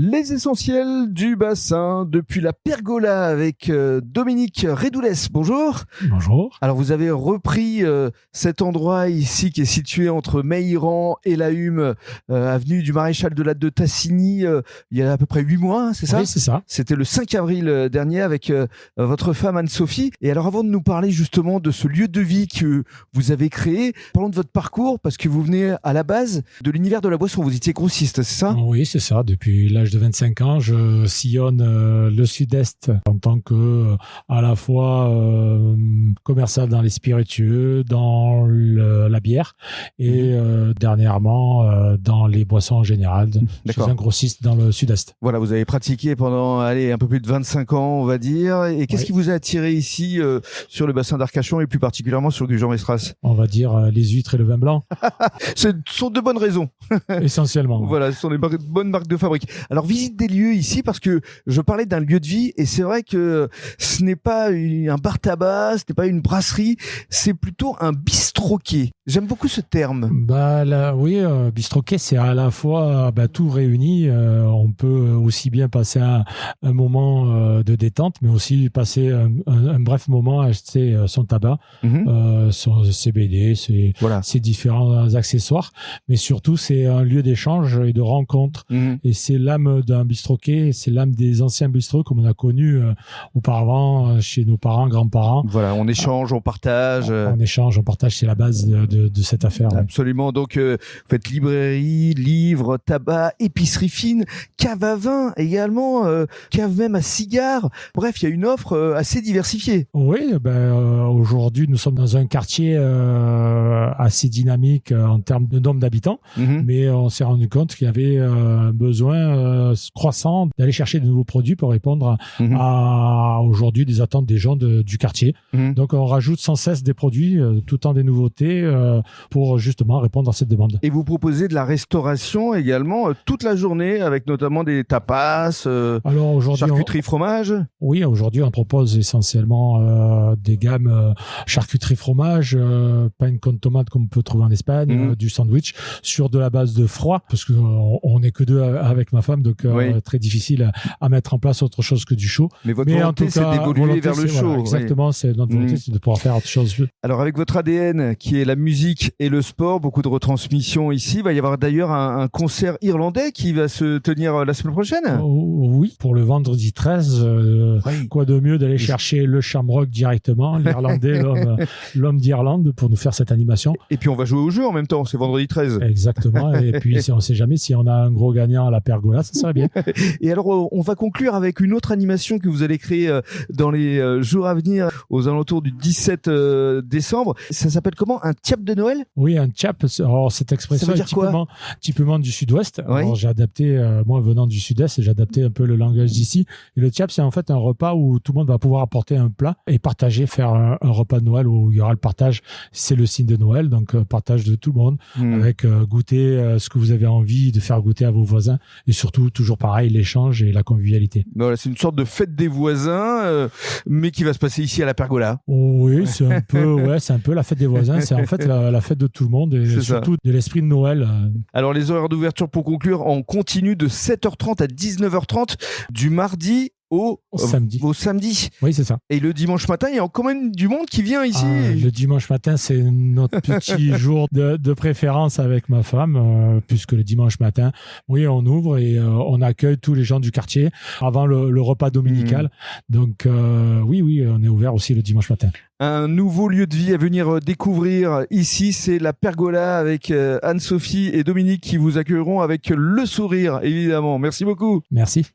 Les essentiels du bassin depuis la pergola avec Dominique Rédoulès. Bonjour. Bonjour. Alors vous avez repris cet endroit ici qui est situé entre Meilleran et la Hume, avenue du Maréchal de Latte de Tassigny, il y a à peu près 8 mois, c'est ça ? Oui, c'est ça. C'était le 5 avril dernier avec votre femme Anne-Sophie. Et alors avant de nous parler justement de ce lieu de vie que vous avez créé, parlons de votre parcours parce que vous venez à la base de l'univers de la boisson, vous étiez grossiste, c'est ça ? Oui, c'est ça. Depuis l'âge de 25 ans, je sillonne le sud-est en tant que à la fois commercial dans les spiritueux, dans la bière et dernièrement dans les boissons en général. Je suis un grossiste dans le sud-est. Voilà, vous avez pratiqué pendant un peu plus de 25 ans, on va dire. Et qu'est-ce qui vous a attiré ici sur le bassin d'Arcachon et plus particulièrement sur Gujan-Mestras ? On va dire les huîtres et le vin blanc. Ce sont de bonnes raisons. Essentiellement. Voilà, ce sont des bonnes marques de fabrique. Alors, visite des lieux ici parce que je parlais d'un lieu de vie et c'est vrai que ce n'est pas un bar tabac, ce n'est pas une brasserie, c'est plutôt un bistroquet. J'aime beaucoup ce terme. Bistroquet, c'est à la fois tout réuni. On peut aussi bien passer un moment de détente, mais aussi passer un bref moment à acheter son tabac, son CBD, ses différents accessoires. Mais surtout, c'est un lieu d'échange et de rencontre. Et c'est l'âme d'un bistroquet, c'est l'âme des anciens bistrots comme on a connu auparavant chez nos parents, grands-parents. Voilà, on échange, on partage. On échange, on partage, c'est la base de cette affaire. Absolument. Donc, vous faites librairie, livres, tabac, épicerie fine, cave à vin également, cave même à cigares. Bref, il y a une offre assez diversifiée. Oui, aujourd'hui, nous sommes dans un quartier assez dynamique en termes de nombre d'habitants, mais on s'est rendu compte qu'il y avait un besoin croissant d'aller chercher de nouveaux produits pour répondre à aujourd'hui des attentes des gens du quartier. Donc, on rajoute sans cesse des produits, tout le temps des nouveautés pour justement répondre à cette demande. Et vous proposez de la restauration également toute la journée avec notamment des tapas, charcuterie, fromage. Oui, aujourd'hui, on propose essentiellement des gammes charcuterie, fromage, pain con tomate comme on peut trouver en Espagne, du sandwich sur de la base de froid parce qu'on n'est que deux avec ma femme, donc très difficile à mettre en place autre chose que du chaud. Mais votre volonté, c'est d'évoluer vers le chaud. Voilà, exactement, c'est notre volonté, c'est de pouvoir faire autre chose. Alors avec votre ADN qui est la musique et le sport, beaucoup de retransmissions ici. Il va y avoir d'ailleurs un concert irlandais qui va se tenir la semaine prochaine. Oui, pour le vendredi 13. Quoi de mieux d'aller chercher le Shamrock directement, l'Irlandais, l'homme d'Irlande, pour nous faire cette animation. Et puis on va jouer au jeu en même temps, c'est vendredi 13. Exactement. Et puis on ne sait jamais si on a un gros gagnant à la pergola, ça serait bien. Et alors on va conclure avec une autre animation que vous allez créer dans les jours à venir, aux alentours du 17 décembre. Ça s'appelle comment ? Un tiap de Noël ? Oui, un tiap. Alors cette expression est typiquement du sud-ouest. Alors j'ai adapté, moi venant du sud-est, j'ai adapté un peu le langage d'ici. Et le tiap, c'est en fait un repas où tout le monde va pouvoir apporter un plat et partager, faire un repas de Noël où il y aura le partage. C'est le signe de Noël, donc partage de tout le monde avec goûter ce que vous avez envie de faire goûter à vos voisins et surtout toujours pareil l'échange et la convivialité. Voilà, c'est une sorte de fête des voisins, mais qui va se passer ici à la pergola. Oui, c'est un peu la fête des voisins. C'est en fait la fête de tout le monde et surtout de l'esprit de Noël. Alors les horaires d'ouverture pour conclure, on continue de 7h30 à 19h30 du mardi au samedi. Oui, c'est ça. Et le dimanche matin, il y a quand même du monde qui vient ici. Le dimanche matin, c'est notre petit jour de préférence avec ma femme, puisque le dimanche matin, oui, on ouvre et on accueille tous les gens du quartier avant le repas dominical. Donc, oui, on est ouvert aussi le dimanche matin. Un nouveau lieu de vie à venir découvrir ici, c'est la pergola avec Anne-Sophie et Dominique qui vous accueilleront avec le sourire, évidemment. Merci beaucoup. Merci.